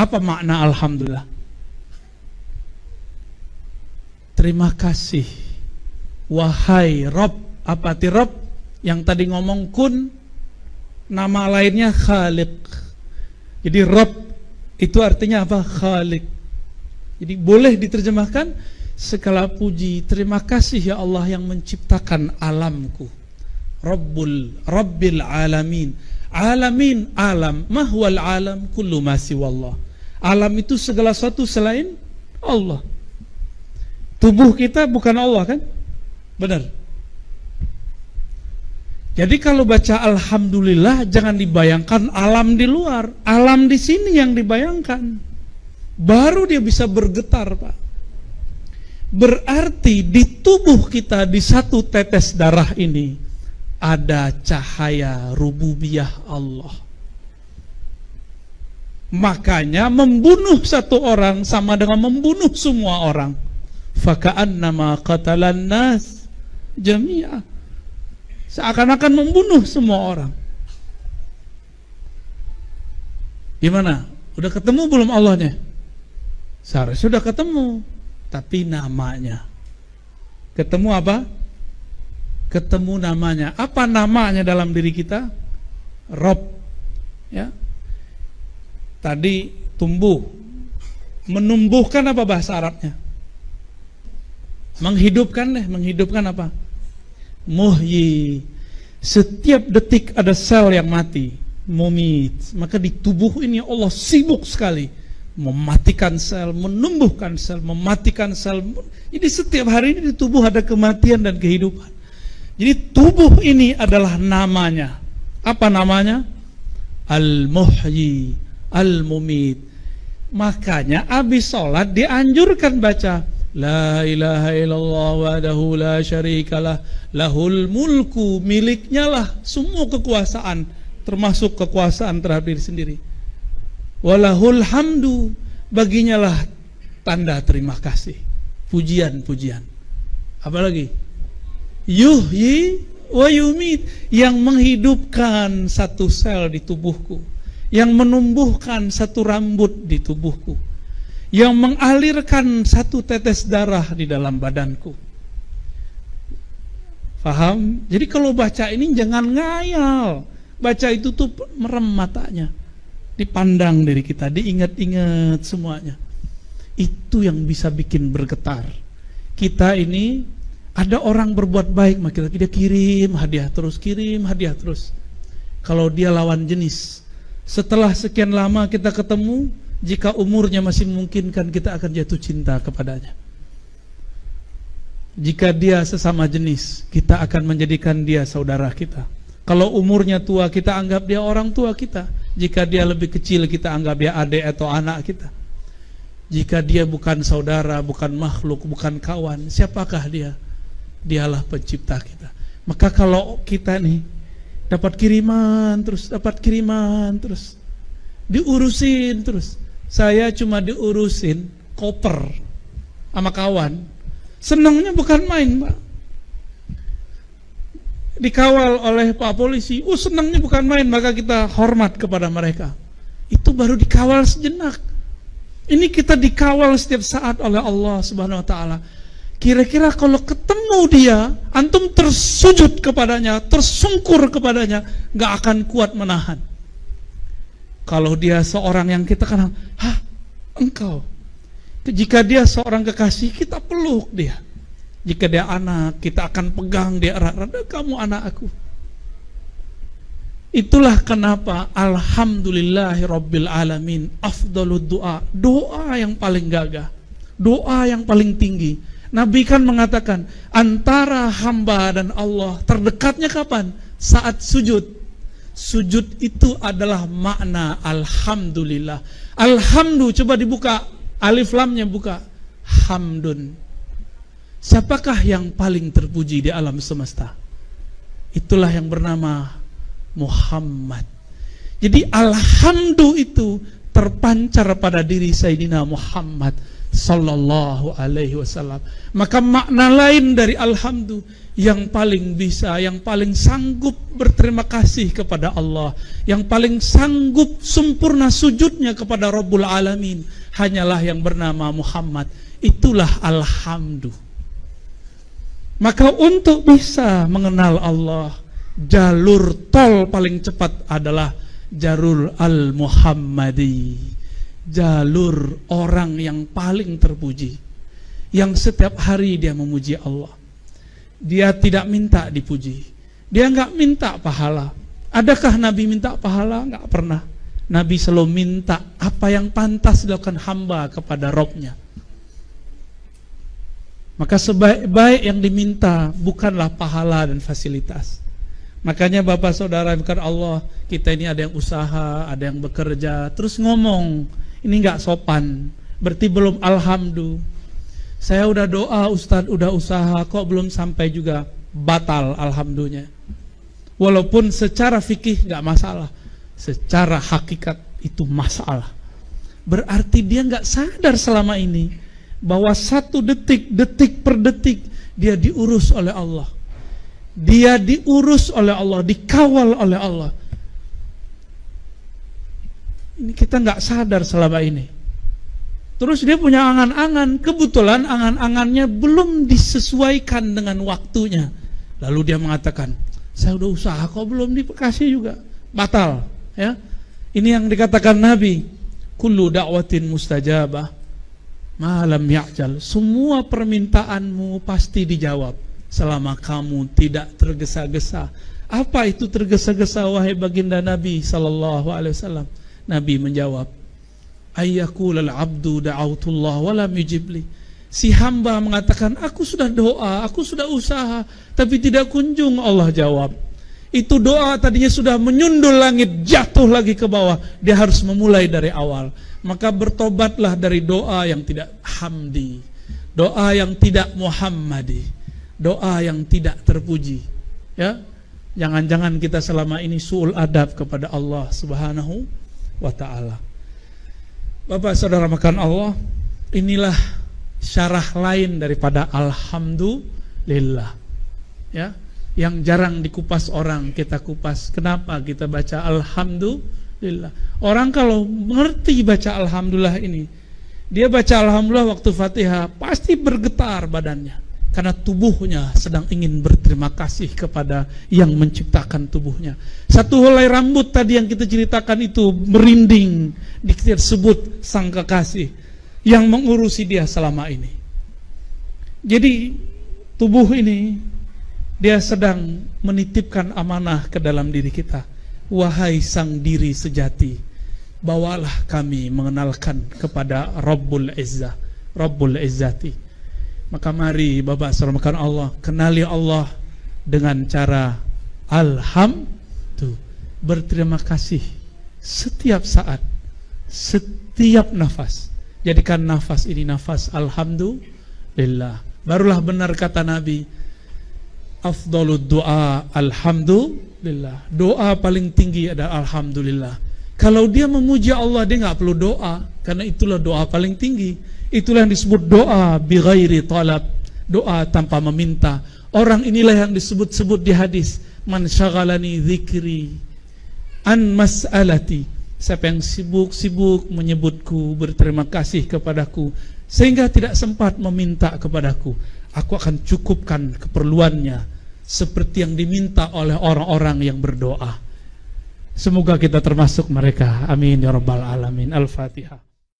Apa makna alhamdulillah? Terima kasih wahai Rabb. Apa arti Rabb? Yang tadi ngomong kun, nama lainnya Khaliq. Jadi Rabb itu artinya apa? Khaliq. Jadi boleh diterjemahkan segala puji, terima kasih ya Allah yang menciptakan alamku. Rabbil alamin. Alamin, alam, mahwal alam, kullu ma siwallah. Alam itu segala sesuatu selain Allah. Tubuh kita bukan Allah kan? Benar. Jadi kalau baca alhamdulillah jangan dibayangkan alam di luar, alam di sini yang dibayangkan. Baru dia bisa bergetar, Pak. Berarti di tubuh kita, di satu tetes darah ini ada cahaya rububiyah Allah. Makanya membunuh satu orang sama dengan membunuh semua orang. Faka'annama qatalan nas jami'a. Seakan-akan membunuh semua orang. Gimana? Udah ketemu belum Allahnya? Seharusnya sudah ketemu. Tapi namanya, ketemu apa? Ketemu namanya. Apa namanya dalam diri kita? Rob. Ya. Tadi tumbuh. Menumbuhkan apa bahasa Arabnya? Menghidupkan deh. Menghidupkan apa? Muhyi. Setiap detik ada sel yang mati. Mumit. Maka di tubuh ini Allah sibuk sekali mematikan sel, menumbuhkan sel, mematikan sel. Jadi setiap hari ini di tubuh ada kematian dan kehidupan. Jadi tubuh ini adalah namanya. Apa namanya? Al-Muhyi, Al-Mumit. Makanya abis sholat dianjurkan baca La ilaha illallah wahdahu la syarikalah lahul mulku, miliknya lah semua kekuasaan, termasuk kekuasaan terhadap diri sendiri. Walahul hamdu, baginya lah tanda terima kasih, pujian-pujian. Apalagi? Yuhyi wa yumit, yang menghidupkan satu sel di tubuhku, yang menumbuhkan satu rambut di tubuhku, yang mengalirkan satu tetes darah di dalam badanku. Paham? Jadi kalau baca ini jangan ngayal. Baca itu tuh merem matanya, dipandang dari kita, diingat-ingat semuanya. Itu yang bisa bikin bergetar. Kita ini ada orang berbuat baik, maka dia kirim hadiah terus, kirim hadiah terus. Kalau dia lawan jenis, setelah sekian lama kita ketemu, jika umurnya masih memungkinkan, kita akan jatuh cinta kepadanya. Jika dia sesama jenis, kita akan menjadikan dia saudara kita. Kalau umurnya tua, kita anggap dia orang tua kita. Jika dia lebih kecil, kita anggap dia adik atau anak kita. Jika dia bukan saudara, bukan makhluk, bukan kawan, siapakah dia? Dialah pencipta kita. Maka kalau kita nih dapat kiriman terus, diurusin terus. Saya cuma diurusin koper sama kawan. Senangnya bukan main, Pak. Dikawal oleh Pak Polisi, senangnya bukan main, maka kita hormat kepada mereka. Itu baru dikawal sejenak. Ini kita dikawal setiap saat oleh Allah Subhanahu wa taala. Kira-kira kalau ketemu dia, antum tersujud kepadanya, tersungkur kepadanya, gak akan kuat menahan. Kalau dia seorang yang kita kenal, engkau. Jika dia seorang kekasih, kita peluk dia. Jika dia anak, kita akan pegang dia erat-erat, kamu anak aku. Itulah kenapa alhamdulillahirabbil alamin afdalud doa. Doa yang paling gagah, doa yang paling tinggi. Nabi kan mengatakan, antara hamba dan Allah terdekatnya kapan? Saat sujud. Sujud itu adalah makna alhamdulillah. Alhamdu, coba dibuka, alif lamnya buka, hamdun. Siapakah yang paling terpuji di alam semesta? Itulah yang bernama Muhammad. Jadi alhamdu itu terpancar pada diri Sayyidina Muhammad sallallahu alaihi wasallam. Maka makna lain dari alhamdu, yang paling bisa, yang paling sanggup berterima kasih kepada Allah, yang paling sanggup sempurna sujudnya kepada Rabbul Alamin, hanyalah yang bernama Muhammad. Itulah alhamdu. Maka untuk bisa mengenal Allah, jalur tol paling cepat adalah jalur al-Muhammadi, jalur orang yang paling terpuji, yang setiap hari dia memuji Allah. Dia tidak minta dipuji, dia nggak minta pahala. Adakah Nabi minta pahala? Nggak pernah. Nabi selalu minta apa yang pantas dilakukan hamba kepada Rabb-nya. Maka sebaik-baik yang diminta bukanlah pahala dan fasilitas. Makanya Bapak Saudara bukan Allah, kita ini ada yang usaha, ada yang bekerja, terus ngomong, ini nggak sopan, berarti belum alhamdulillah. Saya udah doa Ustadz, udah usaha, kok belum sampai juga, batal alhamdulillah. Walaupun secara fikih nggak masalah, secara hakikat itu masalah. Berarti dia nggak sadar selama ini bahwa satu detik, detik per detik dia diurus oleh Allah. Dia diurus oleh Allah, dikawal oleh Allah. Ini kita nggak sadar selama ini. Terus dia punya angan-angan, kebetulan angan-angannya belum disesuaikan dengan waktunya. Lalu dia mengatakan, saya udah usaha kok belum dikasih juga, batal. Ya, ini yang dikatakan Nabi, kullu da'watin mustajabah, malam ya'jal. Semua permintaanmu pasti dijawab selama kamu tidak tergesa-gesa. Apa itu tergesa-gesa wahai baginda Nabi sallallahu alaihi wasallam? Nabi menjawab, ayyaqulal abdu da'autullah wa lam yujibli. Si hamba mengatakan, aku sudah doa, aku sudah usaha, tapi tidak kunjung Allah jawab. Itu doa tadinya sudah menyundul langit, jatuh lagi ke bawah. Dia harus memulai dari awal. Maka bertobatlah dari doa yang tidak hamdi, doa yang tidak muhammadi, doa yang tidak terpuji. Ya, jangan-jangan kita selama ini su'ul adab kepada Allah Subhanahu wa ta'ala. Bapak Saudara makan Allah, inilah syarah lain daripada alhamdulillah. Ya, yang jarang dikupas orang, kita kupas. Kenapa kita baca alhamdulillah? Orang kalau mengerti baca alhamdulillah ini, dia baca alhamdulillah waktu Fatihah pasti bergetar badannya, karena tubuhnya sedang ingin berterima kasih kepada yang menciptakan tubuhnya. Satu helai rambut tadi yang kita ceritakan itu merinding, disebut sang kekasih yang mengurusi dia selama ini. Jadi tubuh ini dia sedang menitipkan amanah ke dalam diri kita. Wahai sang diri sejati, bawalah kami mengenalkan kepada Rabbul Izzah, Rabbul Izzati. Maka mari Bapak Saudara Allah, kenali Allah dengan cara alhamdulillah, berterima kasih setiap saat, setiap nafas. Jadikan nafas ini nafas alhamdulillah. Barulah benar kata Nabi, afdhalud du'a alhamdulillah. Doa paling tinggi adalah alhamdulillah. Kalau dia memuji Allah, dia nggak perlu doa, karena itulah doa paling tinggi. Itulah yang disebut doa bighairi talab, doa tanpa meminta. Orang inilah yang disebut-sebut di hadis, man syaghalani dzikri an mas'alati. Siapa yang sibuk-sibuk menyebutku, berterima kasih kepadaku, sehingga tidak sempat meminta kepadaku, aku akan cukupkan keperluannya seperti yang diminta oleh orang-orang yang berdoa. Semoga kita termasuk mereka. Amin ya rabbal alamin. Al-Fatihah.